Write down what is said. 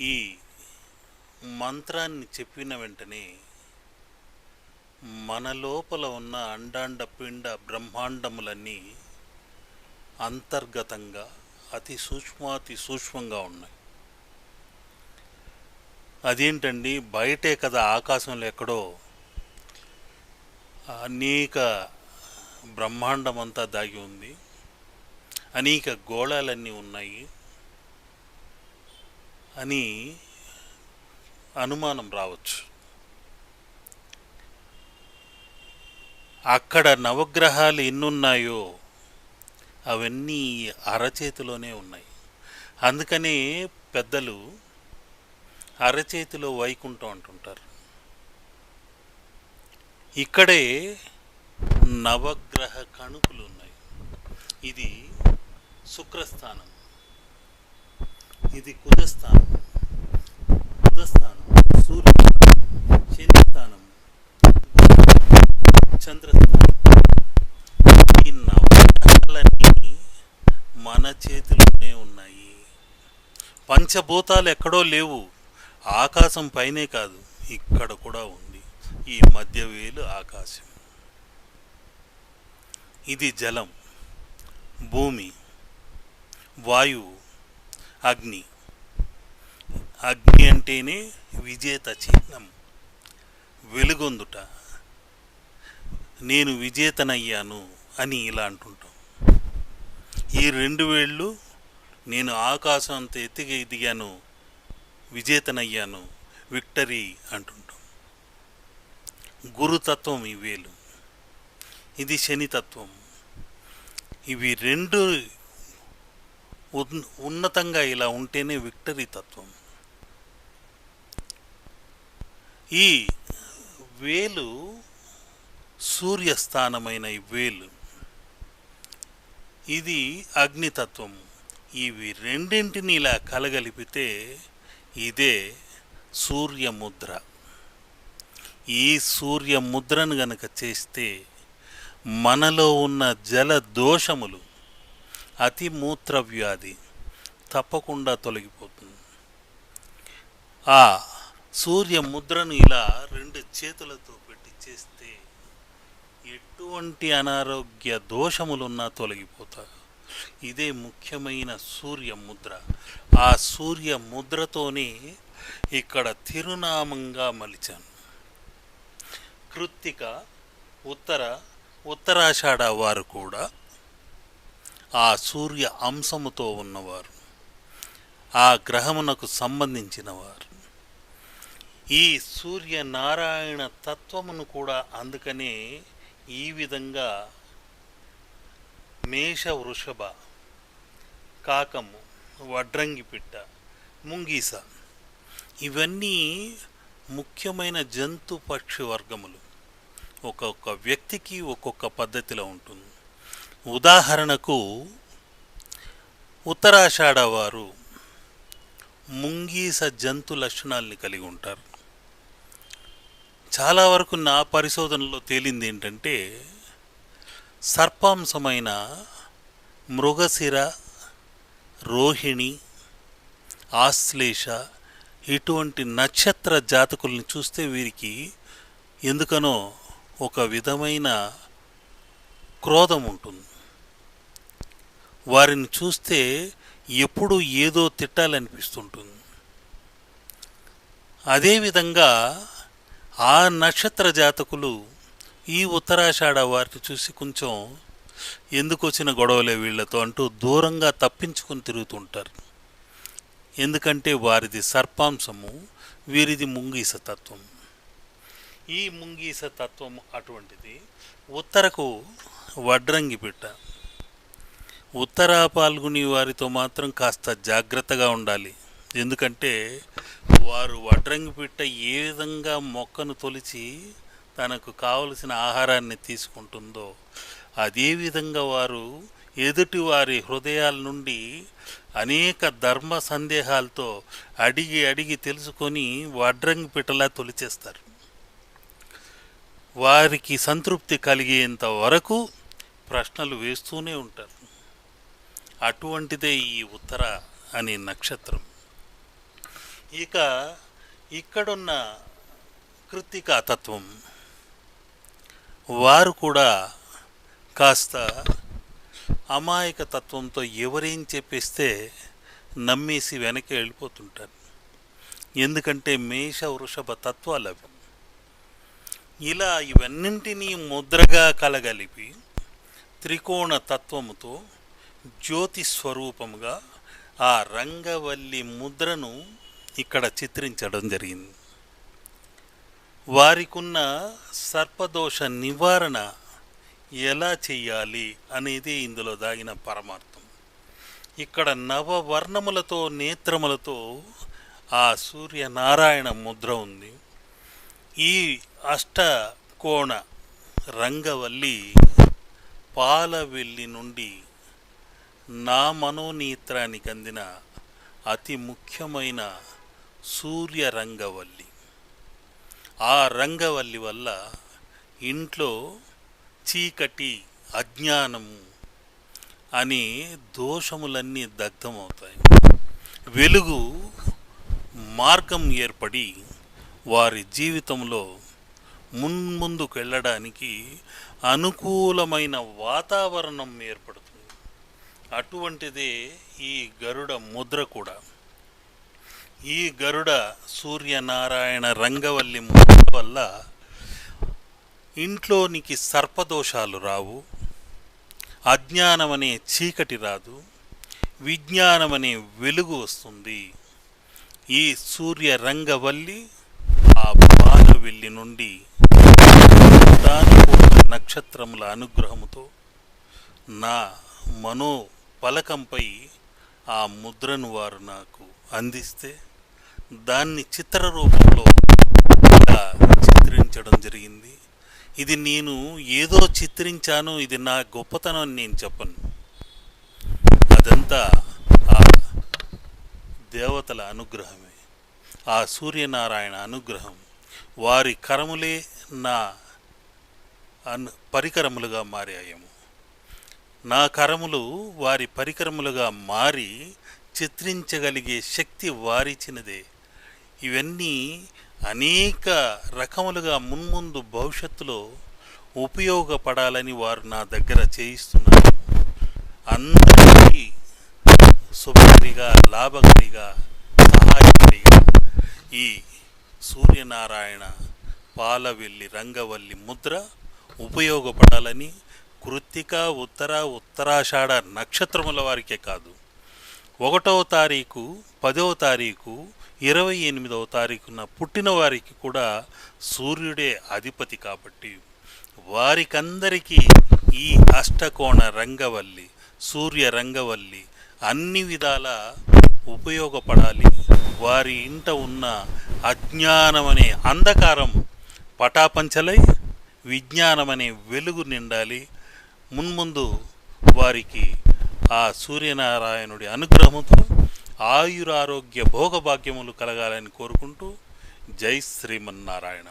ఈ మంత్రాన్ని చెప్పిన వెంటనే మన లోపల ఉన్న అండాండ పిండ బ్రహ్మాండములన్నీ అంతర్గతంగా అతి సూక్ష్మంగా ఉన్నాయి. అదేంటండి, బయటే కదా, ఆకాశంలో ఎక్కడో అనేక బ్రహ్మాండం అంతా దాగి ఉంది, అనేక గోళాలన్నీ ఉన్నాయి అని అనుమానం రావచ్చు. అక్కడ నవగ్రహాలు ఎన్నున్నాయో అవన్నీ అరచేతిలోనే ఉన్నాయి. అందుకనే పెద్దలు అరచేతిలో వైకుంఠం అంటుంటారు. ఇక్కడే నవగ్రహ కణుకులు ఉన్నాయి. ఇది శుక్రస్థానం, ఇది కుజస్థానం, సూర్యస్థానం, శనిస్థానం, చంద్రస్థానం. ఈ నవగ్రహాలన్నీ మన చేతిలోనే ఉన్నాయి. పంచభూతాలు ఎక్కడో లేవు, ఆకాశం పైనే కాదు, ఇక్కడ కూడా ఉంది. ఈ మధ్యవేలు ఆకాశం. ఇది జలం, భూమి, వాయువు, అగ్ని. అగ్ని అంటేనే విజేత చిహ్నం, వెలుగొందుట. నేను విజేతనయ్యాను అని ఇలా అంటుంటాం. ఈ 2 వేళ్ళు నేను ఆకాశం అంత ఎత్తుగా ఎదిగాను, విజేతనయ్యాను, విక్టరీ అంటుంటాం. గురుతత్వం ఈ వేలు, ఇది శనితత్వం. ఇవి 2 ఉన్నతంగా ఇలా ఉంటేనే విక్టరీ తత్వం. ఈ వేలు సూర్యస్థానమైన ఈ వేలు, ఇది అగ్నితత్వం. ఇవి రెండింటిని ఇలా కలగలిపితే ఇదే సూర్యముద్ర. ఈ సూర్యముద్రను గనక చేస్తే మనలో ఉన్న జల దోషములు, అతిమూత్ర వ్యాధి తప్పకుండా తొలగిపోతుంది. ఆ సూర్యముద్రను ఇలా 2 చేతులతో పెట్టి చేస్తే ఎటువంటి అనారోగ్య దోషములున్నా తొలగిపోతాయి. ఇదే ముఖ్యమైన సూర్యముద్ర. ఆ సూర్యముద్రతోనే ఇక్కడ తిరునామంగా మలిచాను. కృత్తిక, ఉత్తరాషాఢ వారు కూడా ఆ సూర్య అంశముతో ఉన్నవారు, ఆ గ్రహమునకు సంబంధించిన వారు. ఈ సూర్యనారాయణ తత్వమును కూడా అందుకనే ఈ విధంగా మేష, వృషభ, కాకము, వడ్రంగి పిట్ట, ముంగీస, ఇవన్నీ ముఖ్యమైన జంతు పక్షి వర్గములు. ఒక్కొక్క వ్యక్తికి ఒక్కొక్క పద్ధతిలో ఉంటుంది. ఉదాహరణకు ఉత్తరాషాఢ వారు ముంగీస జంతు లక్షణాలని కలిగి ఉంటారు. చాలా వరకు నా పరిశోధనలో తేలింది ఏంటంటే, సర్పాంశమైన మృగశిర, రోహిణి, ఆశ్లేష ఇటువంటి నక్షత్ర జాతకుల్ని చూస్తే వీరికి ఎందుకనో ఒక విధమైన క్రోధం ఉంటుంది. వారిని చూస్తే ఎప్పుడూ ఏదో తిట్టాలనిపిస్తుంటుంది. అదేవిధంగా ఆ నక్షత్ర జాతకులు ఈ ఉత్తరాషాఢ వారిని చూసి కొంచెం ఎందుకు వచ్చిన గొడవలే వీళ్లతో అంటూ దూరంగా తప్పించుకొని తిరుగుతుంటారు. ఎందుకంటే వారిది సర్పాంశము, వీరిది ముంగీస తత్వం. ఈ ముంగీస తత్వం అటువంటిది. ఉత్తరకు వడ్రంగి పిట్ట. ఉత్తరా పాల్గొని వారితో మాత్రం కాస్త జాగ్రత్తగా ఉండాలి. ఎందుకంటే వారు వడ్రంగి పిట్ట ఏ విధంగా మొక్కను తొలిచి తనకు కావలసిన ఆహారాన్ని తీసుకుంటుందో అదేవిధంగా వారు ఎదుటి వారి హృదయాల నుండి అనేక ధర్మ సందేహాలతో అడిగి తెలుసుకొని వడ్రంగి పిట్టలా తొలిచేస్తారు. వారికి సంతృప్తి కలిగేంత వరకు ప్రశ్నలు వేస్తూనే ఉంటారు. అటువంటిదే ఈ ఉత్తర అనే నక్షత్రం. ఇక ఇక్కడున్న కృత్తికా తత్వం వారు కూడా కాస్త అమాయక తత్వంతో ఎవరేం చెప్పిస్తే నమ్మేసి వెనక్కి వెళ్ళిపోతుంటారు. ఎందుకంటే మేష వృషభ తత్వాలు అవి. ఇలా ఇవన్నింటినీ ముద్రగా కలగలిపి త్రికోణ తత్వముతో జ్యోతి స్వరూపముగా ఆ రంగవల్లి ముద్రను ఇక్కడ చిత్రించడం జరిగింది. వారికున్న సర్పదోష నివారణ ఎలా చెయ్యాలి అనేది ఇందులో దాగిన పరమార్థం. ఇక్కడ నవవర్ణములతో నేత్రములతో ఆ సూర్యనారాయణ ముద్ర ఉంది. ఈ అష్టకోణ రంగవల్లి పాలవెల్లి నుండి నా మనోనేత్రానికి అందిన అతి ముఖ్యమైన సూర్య రంగవల్లి. ఆ రంగవల్లి వల్ల ఇంట్లో చీకటి, అజ్ఞానము అనే దోషములన్నీ దగ్ధమవుతాయి. వెలుగు మార్గం ఏర్పడి వారి జీవితంలో మున్ముందుకు వెళ్ళడానికి అనుకూలమైన వాతావరణం ఏర్పడుతుంది. అటువంటిదే ఈ గరుడ ముద్ర కూడా. ఈ గరుడ సూర్యనారాయణ రంగవల్లి ముద్ర వల్ల ఇంట్లోనికి సర్పదోషాలు రావు, అజ్ఞానమనే చీకటి రాదు, విజ్ఞానమనే వెలుగు వస్తుంది. ఈ సూర్య రంగవల్లి ఆ పాలవెల్లి నుండి దానికోట నక్షత్రముల అనుగ్రహముతో నా మనో పలకంపై ఆ ముద్రను వారు నాకు అందిస్తే దాన్ని చిత్ర రూపంలో చిత్రించడం జరిగింది. ఇది నేను ఏదో చిత్రించాను, ఇది నా గొప్పతనం అని నేను చెప్పను. అదంతా ఆ దేవతల అనుగ్రహమే, ఆ సూర్యనారాయణ అనుగ్రహం. వారి కరములే నా పరికరములుగా మారాయేమో. నా కరములు వారి పరికరములుగా మారి చిత్రించగలిగే శక్తి వారిచ్చినదే. ఇవన్నీ అనేక రకములుగా మున్ముందు భవిష్యత్తులో ఉపయోగపడాలని వారు నా దగ్గర చేయిస్తున్నారు. అందరికీ శుభకరిగా, లాభకరిగా, సహాయకరిగా ఈ సూర్యనారాయణ పాలవెల్లి రంగవల్లి ముద్ర ఉపయోగపడాలని కృత్తిక, ఉత్తరాషాఢ నక్షత్రముల వారికే కాదు, 1వ తారీఖు, 10వ తారీఖు, 28వ తారీఖున పుట్టిన వారికి కూడా సూర్యుడే అధిపతి కాబట్టి వారికందరికీ ఈ అష్టకోణ రంగవల్లి, సూర్య రంగవల్లి అన్ని విధాల ఉపయోగపడాలి. వారి ఇంట ఉన్న అజ్ఞానమనే అంధకారం పటాపంచలై విజ్ఞానమనే వెలుగు నిండాలి. మున్ముందు వారికి ఆ సూర్యనారాయణుడి అనుగ్రహంతో ఆయురారోగ్య భోగభాగ్యములు కలగాలని కోరుకుంటూ జై శ్రీమన్నారాయణ.